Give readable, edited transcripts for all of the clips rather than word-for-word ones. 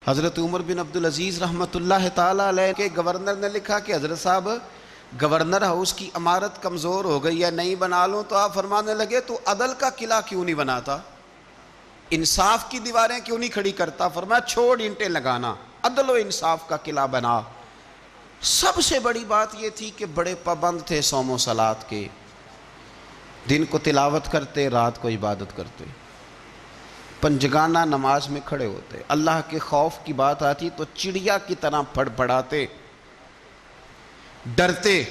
حضرت عمر بن عبدالعزیز رحمۃ اللہ تعالیٰ علیہ کے گورنر نے لکھا کہ حضرت صاحب گورنر ہاؤس کی عمارت کمزور ہو گئی ہے، نہیں بنا لوں، تو آپ فرمانے لگے تو عدل کا قلعہ کیوں نہیں بناتا، انصاف کی دیواریں کیوں نہیں کھڑی کرتا؟ فرمایا چھوڑ اینٹیں لگانا، عدل و انصاف کا قلعہ بنا۔ سب سے بڑی بات یہ تھی کہ بڑے پابند تھے صوم و صلات کے، دن کو تلاوت کرتے، رات کو عبادت کرتے، پنجگانہ نماز میں کھڑے ہوتے، اللہ کے خوف کی بات آتی تو چڑیا کی طرح پھڑ پھڑاتے، ڈرتے۔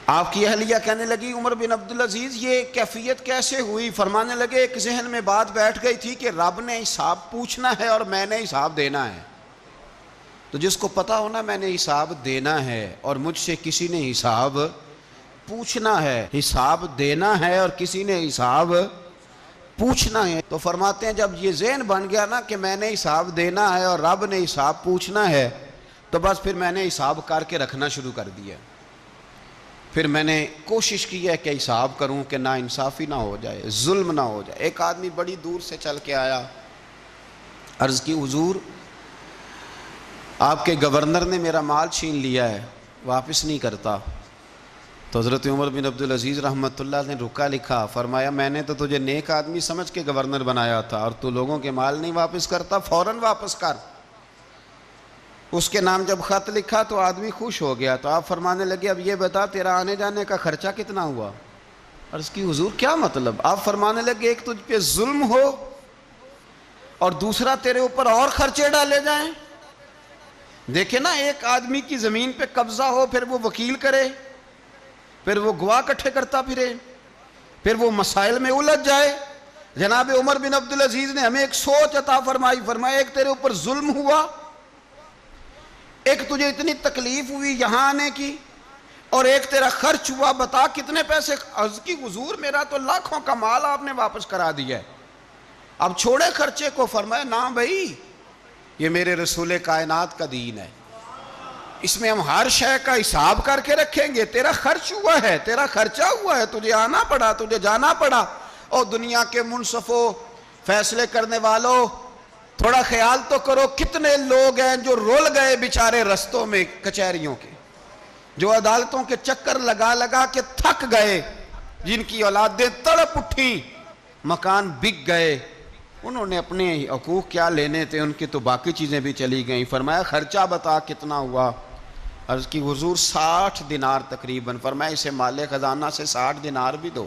آپ کی اہلیہ کہنے لگی عمر بن عبدالعزیز یہ کیفیت کیسے ہوئی؟ فرمانے لگے ایک ذہن میں بات بیٹھ گئی تھی کہ رب نے حساب پوچھنا ہے اور میں نے حساب دینا ہے، تو جس کو پتا ہونا میں نے حساب دینا ہے اور مجھ سے کسی نے حساب پوچھنا ہے، حساب دینا ہے اور کسی نے حساب پوچھنا ہے، تو فرماتے ہیں جب یہ ذہن بن گیا نا کہ میں نے حساب دینا ہے اور رب نے حساب پوچھنا ہے، تو بس پھر میں نے حساب کر کے رکھنا شروع کر دیا۔ پھر میں نے کوشش کی ہے کہ حساب کروں کہ نا انصافی نہ ہو جائے، ظلم نہ ہو جائے۔ ایک آدمی بڑی دور سے چل کے آیا، عرض کی حضور آپ کے گورنر نے میرا مال چھین لیا ہے، واپس نہیں کرتا۔ تو حضرت عمر بن عبدالعزیز رحمۃ اللہ نے رکا لکھا، فرمایا میں نے تو تجھے نیک آدمی سمجھ کے گورنر بنایا تھا اور تو لوگوں کے مال نہیں واپس کرتا، فوراً واپس کر۔ اس کے نام جب خط لکھا تو آدمی خوش ہو گیا، تو آپ فرمانے لگے اب یہ بتا تیرا آنے جانے کا خرچہ کتنا ہوا؟ عرض کی حضور کیا مطلب؟ آپ فرمانے لگے ایک تجھ پہ ظلم ہو اور دوسرا تیرے اوپر اور خرچے ڈالے جائیں۔ دیکھیں نا، ایک آدمی کی زمین پہ قبضہ ہو، پھر وہ وکیل کرے، پھر وہ گواہ اکٹھے کرتا پھرے، پھر وہ مسائل میں الجھ جائے۔ جناب عمر بن عبدالعزیز نے ہمیں ایک سوچ عطا فرمائی، فرمایا ایک تیرے اوپر ظلم ہوا، ایک تجھے اتنی تکلیف ہوئی یہاں آنے کی، اور ایک تیرا خرچ ہوا، بتا کتنے پیسے؟ عرض کی حضور میرا تو لاکھوں کا مال آپ نے واپس کرا دیا ہے، اب چھوڑے خرچے کو۔ فرمایا نا بھائی، یہ میرے رسول کائنات کا دین ہے، اس میں ہم ہر شے کا حساب کر کے رکھیں گے۔ تیرا خرچ ہوا ہے، تیرا خرچہ ہوا ہے، تجھے آنا پڑا، تجھے جانا پڑا۔ اور دنیا کے منصفوں، فیصلے کرنے والوں، تھوڑا خیال تو کرو کتنے لوگ ہیں جو رول گئے بیچارے رستوں میں کچہریوں کے، جو عدالتوں کے چکر لگا لگا کے تھک گئے، جن کی اولادیں تڑپ اٹھیں، مکان بک گئے، انہوں نے اپنے حقوق کیا لینے تھے، ان کی تو باقی چیزیں بھی چلی گئیں۔ فرمایا خرچہ بتا کتنا ہوا؟ عرض کی حضور 60 دینار تقریباً۔ فرمایا اسے مال خزانہ سے 60 دینار بھی دو۔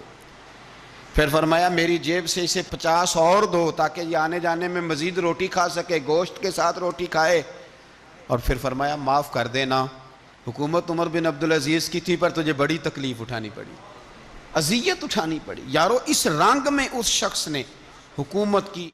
پھر فرمایا میری جیب سے اسے 50 اور دو تاکہ یہ آنے جانے میں مزید روٹی کھا سکے، گوشت کے ساتھ روٹی کھائے۔ اور پھر فرمایا معاف کر دینا، حکومت عمر بن عبدالعزیز کی تھی پر تجھے بڑی تکلیف اٹھانی پڑی، اذیت اٹھانی پڑی۔ یارو اس رنگ میں اس شخص نے حکومت کی